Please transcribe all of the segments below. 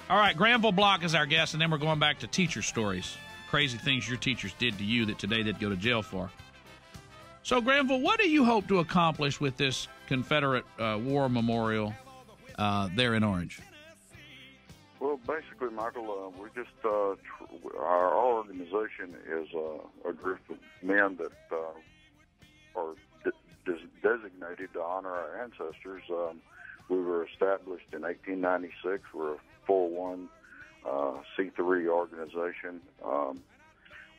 All right, Granville Block is our guest, and then we're going back to teacher stories. Crazy things your teachers did to you that today they'd go to jail for. So, Granville, what do you hope to accomplish with this Confederate War Memorial there in Orange? Well, basically, Michael, we just our organization is a group of men that are designated to honor our ancestors. We were established in 1896. We're a 401c3 organization.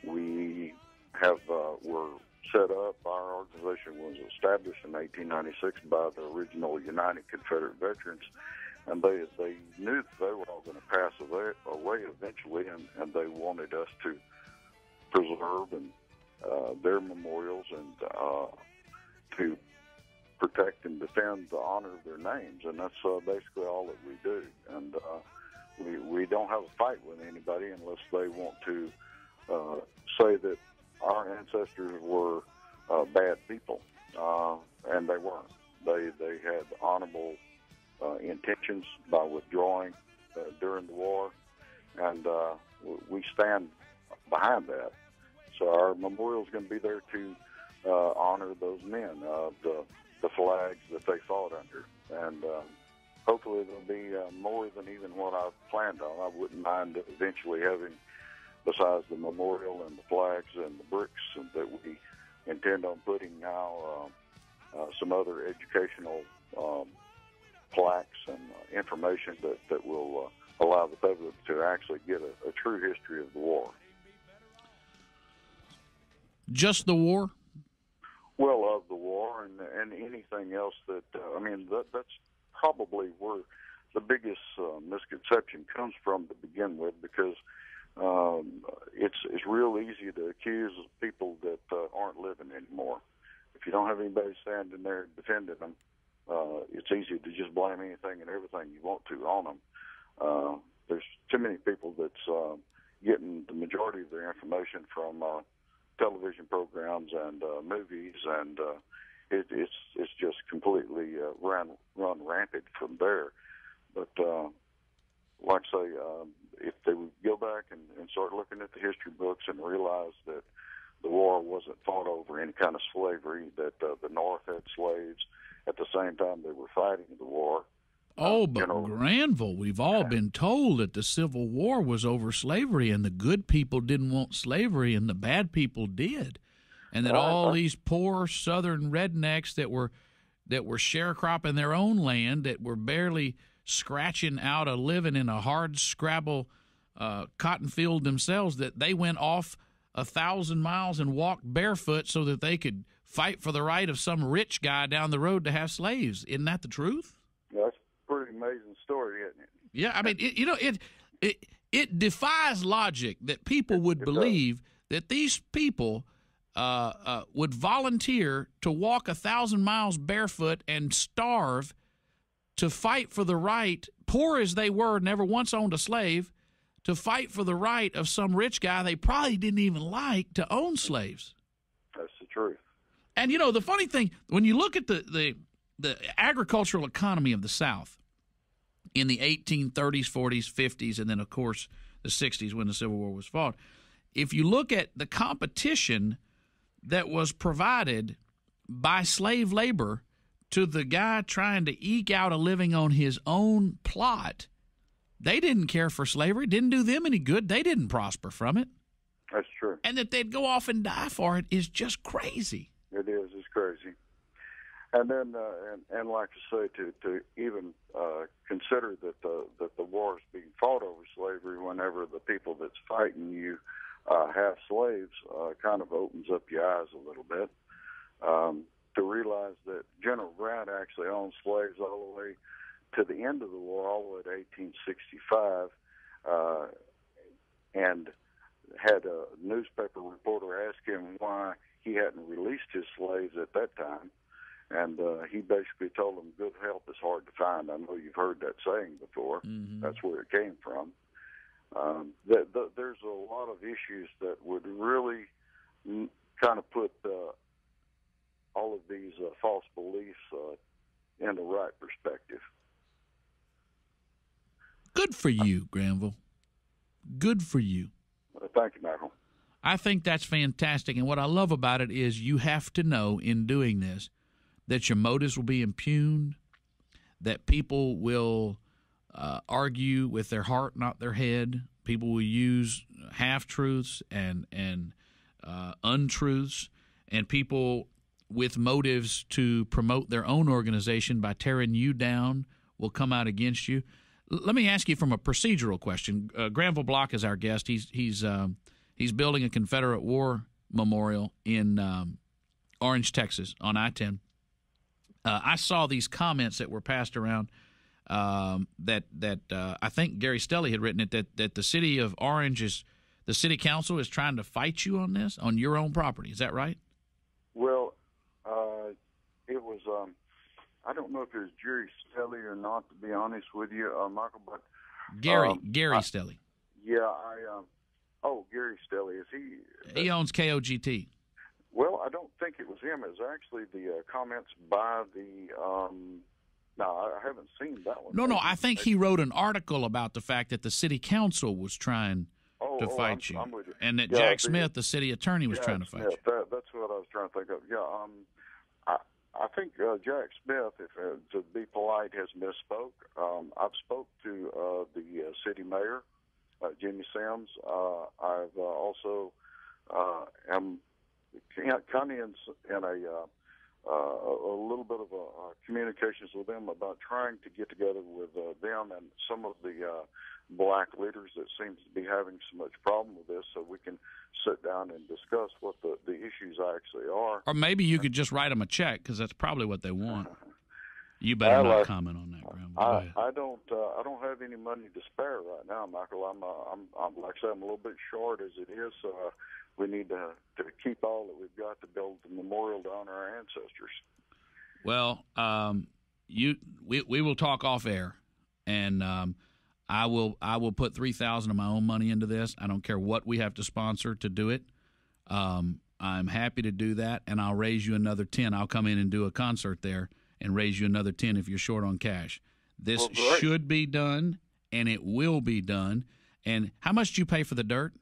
We have we're set up. Our organization was established in 1896 by the original United Confederate Veterans. And they knew that they were all going to pass away eventually, and they wanted us to preserve their memorials and to protect and defend the honor of their names. And that's basically all that we do. And we don't have a fight with anybody unless they want to say that our ancestors were bad people, and they weren't. They had honorable intentions by withdrawing during the war, and we stand behind that. So our memorial is going to be there to honor those men, the flags that they fought under, and hopefully there'll be more than even what I've planned on. I wouldn't mind eventually having, besides the memorial and the flags and the bricks that we intend on putting now, some other educational plaques and information that will allow the public to actually get a true history of the war. Just the war? Well, of the war and anything else that, that's probably where the biggest misconception comes from to begin with, because it's real easy to accuse people that aren't living anymore. If you don't have anybody standing there defending them, it's easy to just blame anything and everything you want to on them. There's too many people that's getting the majority of their information from television programs and movies, and it's just completely run rampant from there. But like I say, if they would go back and start looking at the history books and realize that the war wasn't fought over any kind of slavery, that the North had slaves at the same time they were fighting the war. Oh, but Granville, we've all been told that the Civil War was over slavery, and the good people didn't want slavery, and the bad people did, and that all these poor Southern rednecks that were sharecropping their own land, that were barely scratching out a living in a hard scrabble cotton field themselves, that they went off 1,000 miles and walked barefoot so that they could fight for the right of some rich guy down the road to have slaves. Isn't that the truth? That's a pretty amazing story, isn't it? Yeah, I mean, it defies logic that people would believe that these people would volunteer to walk 1,000 miles barefoot and starve to fight for the right, poor as they were, never once owned a slave, to fight for the right of some rich guy they probably didn't even like to own slaves. That's the truth. And, the funny thing, when you look at the agricultural economy of the South in the 1830s, 40s, 50s, and then, of course, the 60s when the Civil War was fought, if you look at the competition that was provided by slave labor to the guy trying to eke out a living on his own plot, they didn't care for slavery. It didn't do them any good. They didn't prosper from it. That's true. And that they'd go off and die for it is just crazy. It is. It's crazy. And then, and like I say, to even consider that the war is being fought over slavery whenever the people that's fighting you have slaves kind of opens up your eyes a little bit. To realize that General Grant actually owned slaves all the way to the end of the war, all the way to 1865, and had a newspaper reporter ask him why he hadn't released his slaves at that time. And he basically told them, good help is hard to find. I know you've heard that saying before. Mm-hmm. That's where it came from. There's a lot of issues that would really kind of put all of these false beliefs in the right perspective. Good for you, Granville. Good for you. Thank you, Michael. I think that's fantastic. And what I love about it is you have to know in doing this that your motives will be impugned, that people will argue with their heart, not their head. People will use half-truths and untruths, and people with motives to promote their own organization by tearing you down will come out against you. Let me ask you from a procedural question. Granville Block is our guest. He's building a Confederate War memorial in Orange, Texas, on I-10. I saw these comments that were passed around that I think Gary Stelly had written it, that the city of Orange the city council is trying to fight you on this, on your own property. Is that right? Well, it was, I don't know if it was Jerry Stelly or not, to be honest with you, Michael, but... Gary Stelly. Yeah, Gary Stelly. Is he... He owns KOGT. Well, I don't think it was him. It was actually the comments by the... no, I haven't seen that one. No, I think he wrote an article about the fact that the city council was trying to fight you. I'm with you. And that Jack Smith, the city attorney, was trying to fight you. That's what I was trying to think of. Yeah, I think Jack Smith, to be polite, has misspoke. I've spoke to the city mayor, Jimmy Sims. I've also am kind of in a little bit of communications with them about trying to get together with them and some of the black leaders that seem to be having so much problem with this, so we can sit down and discuss what the issues actually are. Or maybe you could just write them a check, because that's probably what they want. You better not comment on that, Graham. I don't have any money to spare right now, Michael. I'm like I said, I'm a little bit short as it is. We need to keep all that we've got to build the memorial to honor our ancestors. Well, we will talk off air, and I will put $3,000 of my own money into this. I don't care what we have to sponsor to do it. I'm happy to do that, and I'll raise you another 10. I'll come in and do a concert there and raise you another 10 if you're short on cash. This should be done, and it will be done. And how much did you pay for the dirt?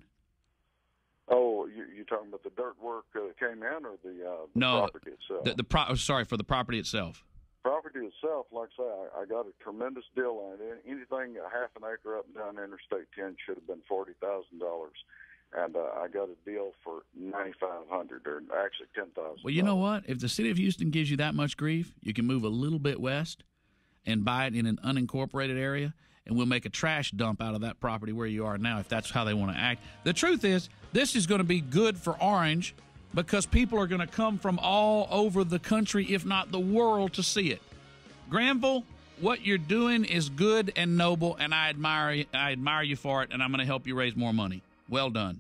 Oh, you talking about the dirt work that came in, or the property itself? Sorry, for the property itself. Property itself, like I say, I got a tremendous deal on it. Anything a half an acre up and down Interstate 10 should have been $40,000, and I got a deal for $9,500, or actually $10,000. Well, you know what? If the city of Houston gives you that much grief, you can move a little bit west and buy it in an unincorporated area, and we'll make a trash dump out of that property where you are now, if that's how they want to act. The truth is, this is going to be good for Orange, because people are going to come from all over the country, if not the world, to see it. Granville, what you're doing is good and noble, and I admire you for it, and I'm going to help you raise more money. Well done.